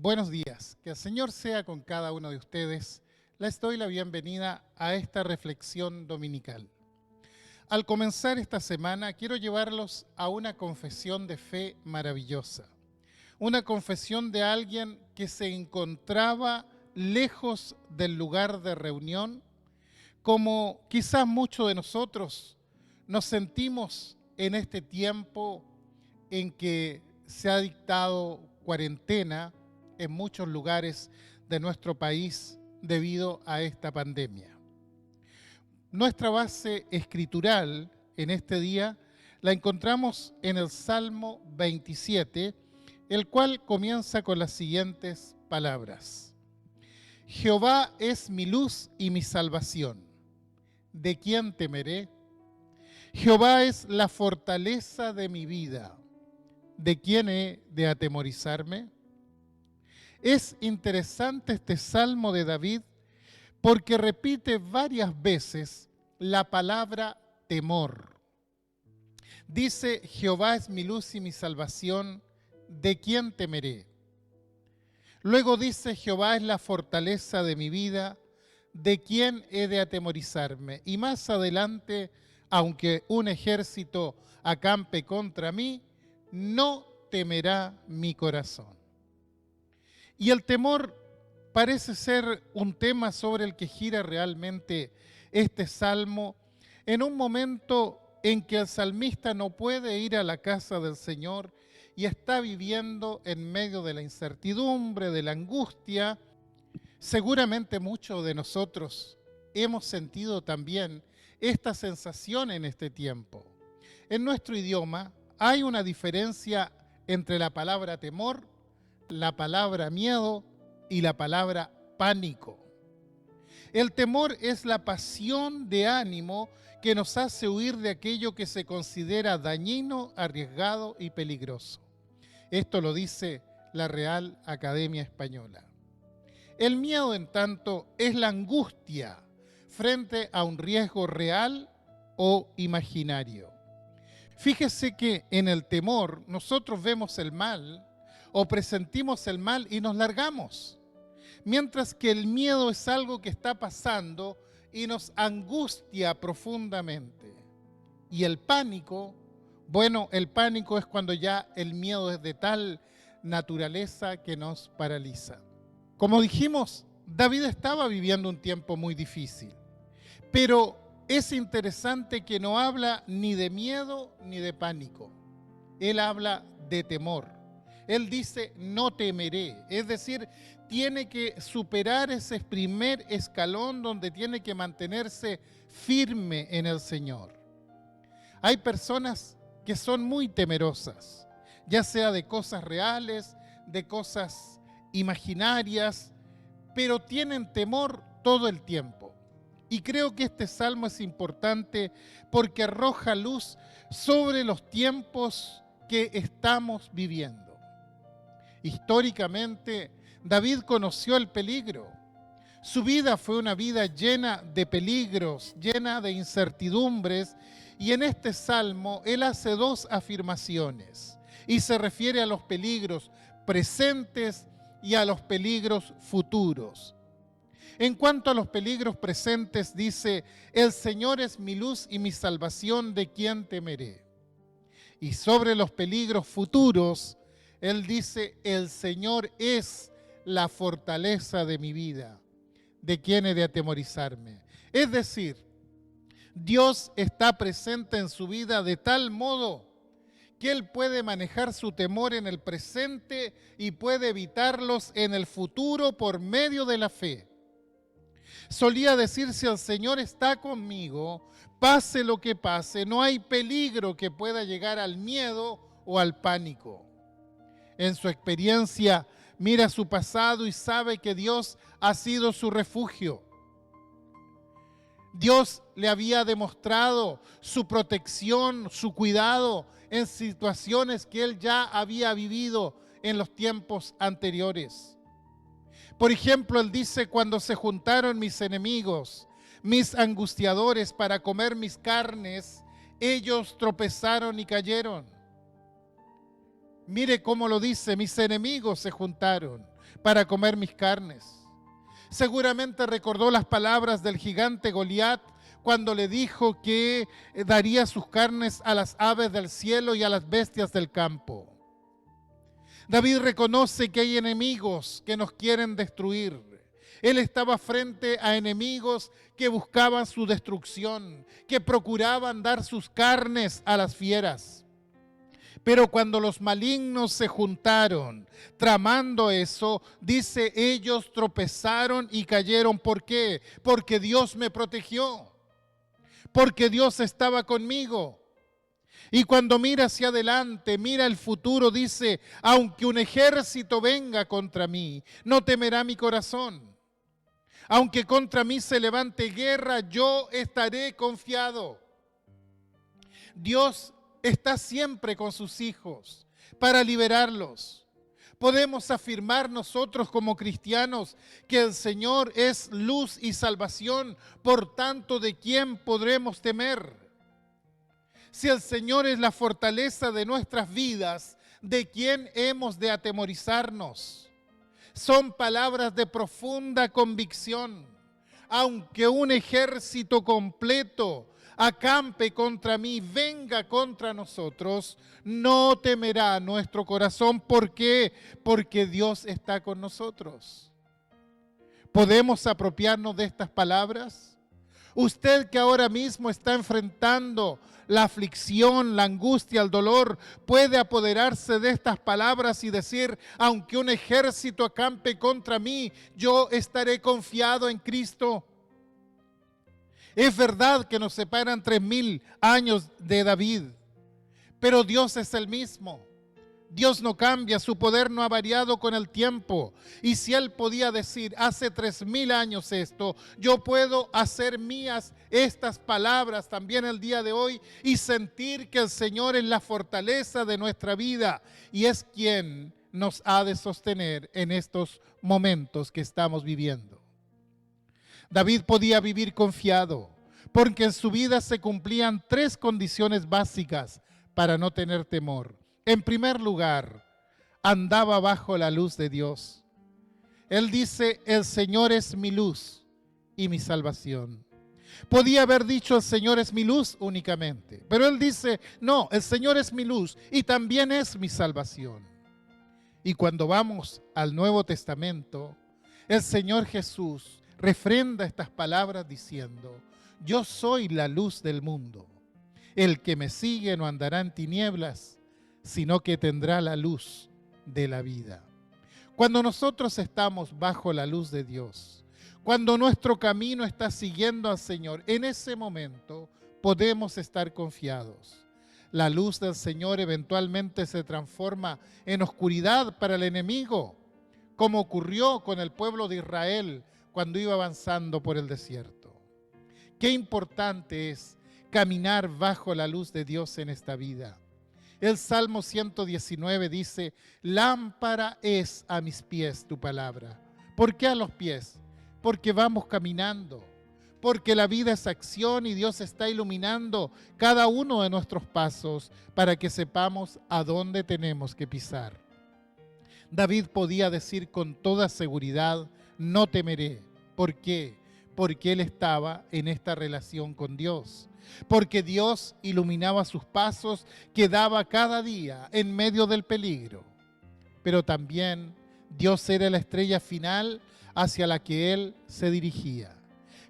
Buenos días, que el Señor sea con cada uno de ustedes. Les doy la bienvenida a esta reflexión dominical. Al comenzar esta semana quiero llevarlos a una confesión de fe maravillosa. Una confesión de alguien que se encontraba lejos del lugar de reunión, como quizás muchos de nosotros nos sentimos en este tiempo en que se ha dictado cuarentena en muchos lugares de nuestro país debido a esta pandemia. Nuestra base escritural en este día la encontramos en el Salmo 27, el cual comienza con las siguientes palabras. Jehová es mi luz y mi salvación. ¿De quién temeré? Jehová es la fortaleza de mi vida. ¿De quién he de atemorizarme? Es interesante este Salmo de David porque repite varias veces la palabra temor. Dice, Jehová es mi luz y mi salvación, ¿de quién temeré? Luego dice, Jehová es la fortaleza de mi vida, ¿de quién he de atemorizarme? Y más adelante, aunque un ejército acampe contra mí, no temerá mi corazón. Y el temor parece ser un tema sobre el que gira realmente este salmo en un momento en que el salmista no puede ir a la casa del Señor y está viviendo en medio de la incertidumbre, de la angustia. Seguramente muchos de nosotros hemos sentido también esta sensación en este tiempo. En nuestro idioma hay una diferencia entre la palabra temor, la palabra miedo y la palabra pánico. El temor es la pasión de ánimo que nos hace huir de aquello que se considera dañino, arriesgado y peligroso. Esto lo dice la Real Academia Española. El miedo, en tanto, es la angustia frente a un riesgo real o imaginario. Fíjese que en el temor nosotros vemos el mal o presentimos el mal y nos largamos. Mientras que el miedo es algo que está pasando y nos angustia profundamente. Y el pánico, bueno, el pánico es cuando ya el miedo es de tal naturaleza que nos paraliza. Como dijimos, David estaba viviendo un tiempo muy difícil, pero es interesante que no habla ni de miedo ni de pánico. Él habla de temor. Él dice, no temeré. Es decir, tiene que superar ese primer escalón donde tiene que mantenerse firme en el Señor. Hay personas que son muy temerosas, ya sea de cosas reales, de cosas imaginarias, pero tienen temor todo el tiempo. Y creo que este salmo es importante porque arroja luz sobre los tiempos que estamos viviendo. Históricamente, David conoció el peligro. Su vida fue una vida llena de peligros, llena de incertidumbres, y en este salmo él hace dos afirmaciones y se refiere a los peligros presentes y a los peligros futuros. En cuanto a los peligros presentes, dice, el Señor es mi luz y mi salvación, ¿de quién temeré? Y sobre los peligros futuros, él dice, el Señor es la fortaleza de mi vida, ¿de quién he de atemorizarme? Es decir, Dios está presente en su vida de tal modo que Él puede manejar su temor en el presente y puede evitarlos en el futuro por medio de la fe. Solía decir, si el Señor está conmigo, pase lo que pase, no hay peligro que pueda llegar al miedo o al pánico. En su experiencia, mira su pasado y sabe que Dios ha sido su refugio. Dios le había demostrado su protección, su cuidado en situaciones que él ya había vivido en los tiempos anteriores. Por ejemplo, él dice, cuando se juntaron mis enemigos, mis angustiadores para comer mis carnes, ellos tropezaron y cayeron. Mire cómo lo dice, mis enemigos se juntaron, para comer mis carnes. Seguramente recordó las palabras del gigante Goliat cuando le dijo que daría sus carnes a las aves del cielo y a las bestias del campo. David reconoce que hay enemigos que nos quieren destruir. Él estaba frente a enemigos que buscaban su destrucción, que procuraban dar sus carnes a las fieras. Pero cuando los malignos se juntaron, tramando eso, dice, ellos tropezaron y cayeron. ¿Por qué? Porque Dios me protegió, porque Dios estaba conmigo. Y cuando mira hacia adelante, mira el futuro, dice, aunque un ejército venga contra mí, no temerá mi corazón. Aunque contra mí se levante guerra, yo estaré confiado. Dios está siempre con sus hijos para liberarlos. Podemos afirmar nosotros como cristianos que el Señor es luz y salvación, por tanto, ¿de quién podremos temer? Si el Señor es la fortaleza de nuestras vidas, ¿de quién hemos de atemorizarnos? Son palabras de profunda convicción. Aunque un ejército completo acampe contra mí, venga contra nosotros, no temerá nuestro corazón. ¿Por qué? Porque Dios está con nosotros. ¿Podemos apropiarnos de estas palabras? Usted que ahora mismo está enfrentando la aflicción, la angustia, el dolor, puede apoderarse de estas palabras y decir, aunque un ejército acampe contra mí, yo estaré confiado en Cristo. Es verdad que nos separan 3000 años de David, pero Dios es el mismo. Dios no cambia, su poder no ha variado con el tiempo. Y si Él podía decir hace 3000 años esto, yo puedo hacer mías estas palabras también el día de hoy y sentir que el Señor es la fortaleza de nuestra vida y es quien nos ha de sostener en estos momentos que estamos viviendo. David podía vivir confiado porque en su vida se cumplían 3 condiciones básicas para no tener temor. En primer lugar, andaba bajo la luz de Dios. Él dice, el Señor es mi luz y mi salvación. Podía haber dicho, el Señor es mi luz únicamente, pero él dice, no, el Señor es mi luz y también es mi salvación. Y cuando vamos al Nuevo Testamento, el Señor Jesús refrenda estas palabras diciendo, yo soy la luz del mundo. El que me sigue no andará en tinieblas, sino que tendrá la luz de la vida. Cuando nosotros estamos bajo la luz de Dios, cuando nuestro camino está siguiendo al Señor, en ese momento podemos estar confiados. La luz del Señor eventualmente se transforma en oscuridad para el enemigo, como ocurrió con el pueblo de Israel cuando iba avanzando por el desierto. Qué importante es caminar bajo la luz de Dios en esta vida. El Salmo 119 dice, lámpara es a mis pies tu palabra. ¿Por qué a los pies? Porque vamos caminando, porque la vida es acción y Dios está iluminando cada uno de nuestros pasos para que sepamos a dónde tenemos que pisar. David podía decir con toda seguridad, no temeré. ¿Por qué? Porque él estaba en esta relación con Dios. Porque Dios iluminaba sus pasos que daba cada día en medio del peligro. Pero también Dios era la estrella final hacia la que él se dirigía.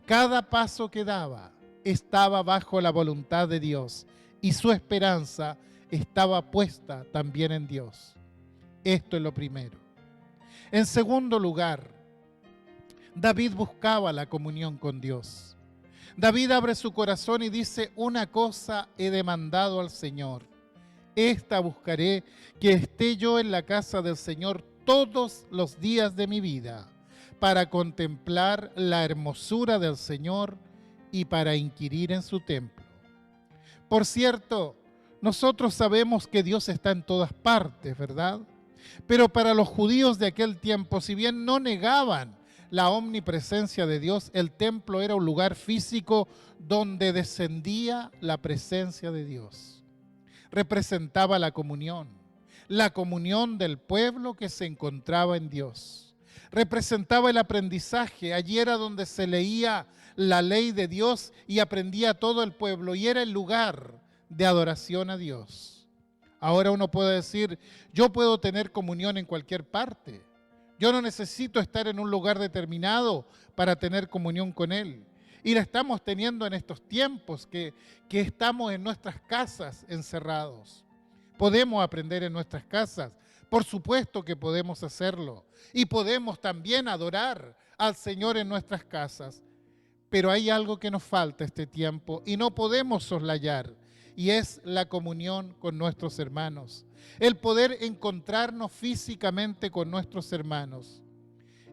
Cada paso que daba estaba bajo la voluntad de Dios y su esperanza estaba puesta también en Dios. Esto es lo primero. En segundo lugar, David buscaba la comunión con Dios. David abre su corazón y dice, una cosa he demandado al Señor. Esta buscaré, que esté yo en la casa del Señor todos los días de mi vida, para contemplar la hermosura del Señor y para inquirir en su templo. Por cierto, nosotros sabemos que Dios está en todas partes, ¿verdad? Pero para los judíos de aquel tiempo, si bien no negaban la omnipresencia de Dios, el templo era un lugar físico donde descendía la presencia de Dios. Representaba la comunión del pueblo que se encontraba en Dios. representaba el aprendizaje. Allí era donde se leía la ley de Dios y aprendía todo el pueblo, y era el lugar de adoración a Dios. Ahora uno puede decir, yo puedo tener comunión en cualquier parte. Yo no necesito estar en un lugar determinado para tener comunión con Él. Y la estamos teniendo en estos tiempos que estamos en nuestras casas encerrados. Podemos aprender en nuestras casas. Por supuesto que podemos hacerlo. Y podemos también adorar al Señor en nuestras casas. Pero hay algo que nos falta este tiempo y no podemos soslayar. Y es la comunión con nuestros hermanos. El poder encontrarnos físicamente con nuestros hermanos.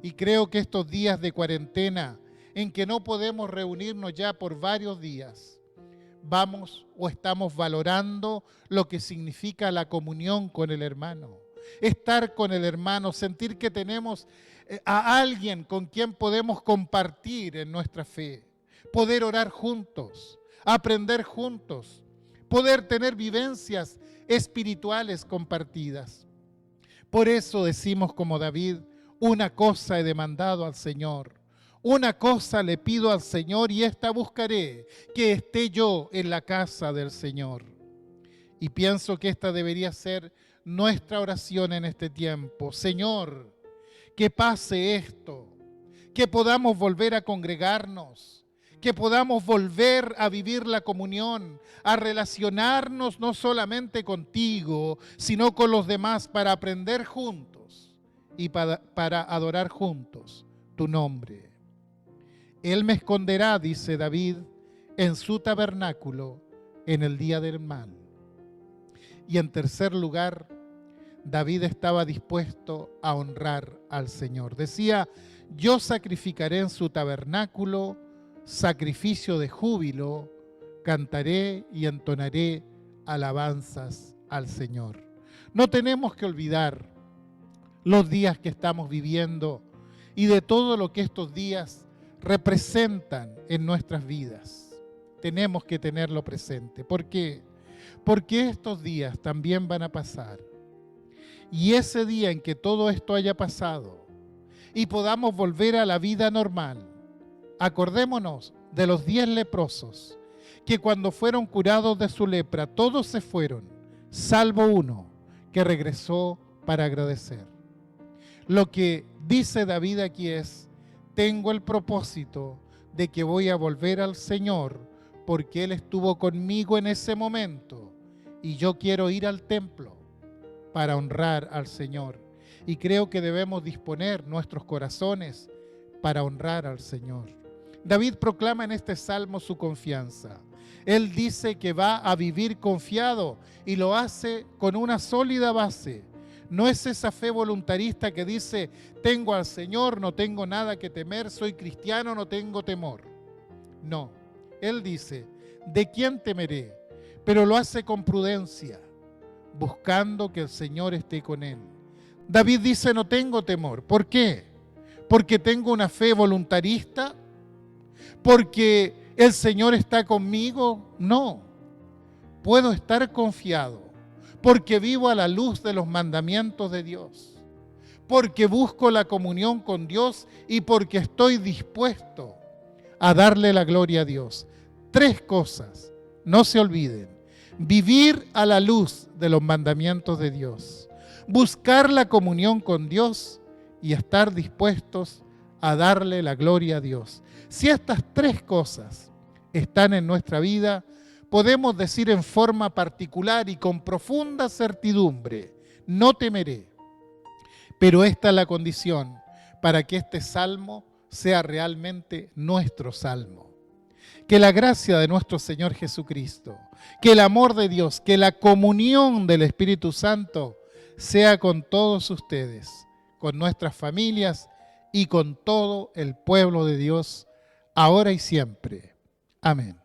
Y creo que estos días de cuarentena, en que no podemos reunirnos ya por varios días, vamos o estamos valorando lo que significa la comunión con el hermano. Estar con el hermano, sentir que tenemos a alguien con quien podemos compartir en nuestra fe, poder orar juntos, aprender juntos, poder tener vivencias espirituales compartidas. Por eso decimos como David, una cosa he demandado al Señor, una cosa le pido al Señor y esta buscaré, que esté yo en la casa del Señor. Y pienso que esta debería ser nuestra oración en este tiempo. Señor, que pase esto, que podamos volver a congregarnos, que podamos volver a vivir la comunión, a relacionarnos no solamente contigo, sino con los demás para aprender juntos y para adorar juntos tu nombre. Él me esconderá, dice David, en su tabernáculo en el día del mal. Y en tercer lugar, David estaba dispuesto a honrar al Señor. Decía, yo sacrificaré en su tabernáculo sacrificio de júbilo, cantaré y entonaré alabanzas al Señor. No tenemos que olvidar los días que estamos viviendo y de todo lo que estos días representan en nuestras vidas. Tenemos que tenerlo presente. ¿Por qué? Porque estos días también van a pasar. Y ese día en que todo esto haya pasado y podamos volver a la vida normal, acordémonos de los 10 leprosos, que cuando fueron curados de su lepra, todos se fueron, salvo uno, que regresó para agradecer. Lo que dice David aquí es, tengo el propósito de que voy a volver al Señor, porque Él estuvo conmigo en ese momento, y yo quiero ir al templo para honrar al Señor. Y creo que debemos disponer nuestros corazones para honrar al Señor. David proclama en este salmo su confianza. Él dice que va a vivir confiado y lo hace con una sólida base. No es esa fe voluntarista que dice, tengo al Señor, no tengo nada que temer, soy cristiano, no tengo temor. No, él dice, ¿de quién temeré? Pero lo hace con prudencia, buscando que el Señor esté con él. David dice, no tengo temor. ¿Por qué? ¿Porque tengo una fe voluntarista? ¿Porque el Señor está conmigo? No. Puedo estar confiado porque vivo a la luz de los mandamientos de Dios, porque busco la comunión con Dios y porque estoy dispuesto a darle la gloria a Dios. 3 cosas, no se olviden. Vivir a la luz de los mandamientos de Dios, buscar la comunión con Dios y estar dispuestos a darle la gloria a Dios. Si estas 3 cosas están en nuestra vida, podemos decir en forma particular y con profunda certidumbre, no temeré. Pero esta es la condición para que este salmo sea realmente nuestro salmo. Que la gracia de nuestro Señor Jesucristo, que el amor de Dios, que la comunión del Espíritu Santo sea con todos ustedes, con nuestras familias y con todo el pueblo de Dios, ahora y siempre. Amén.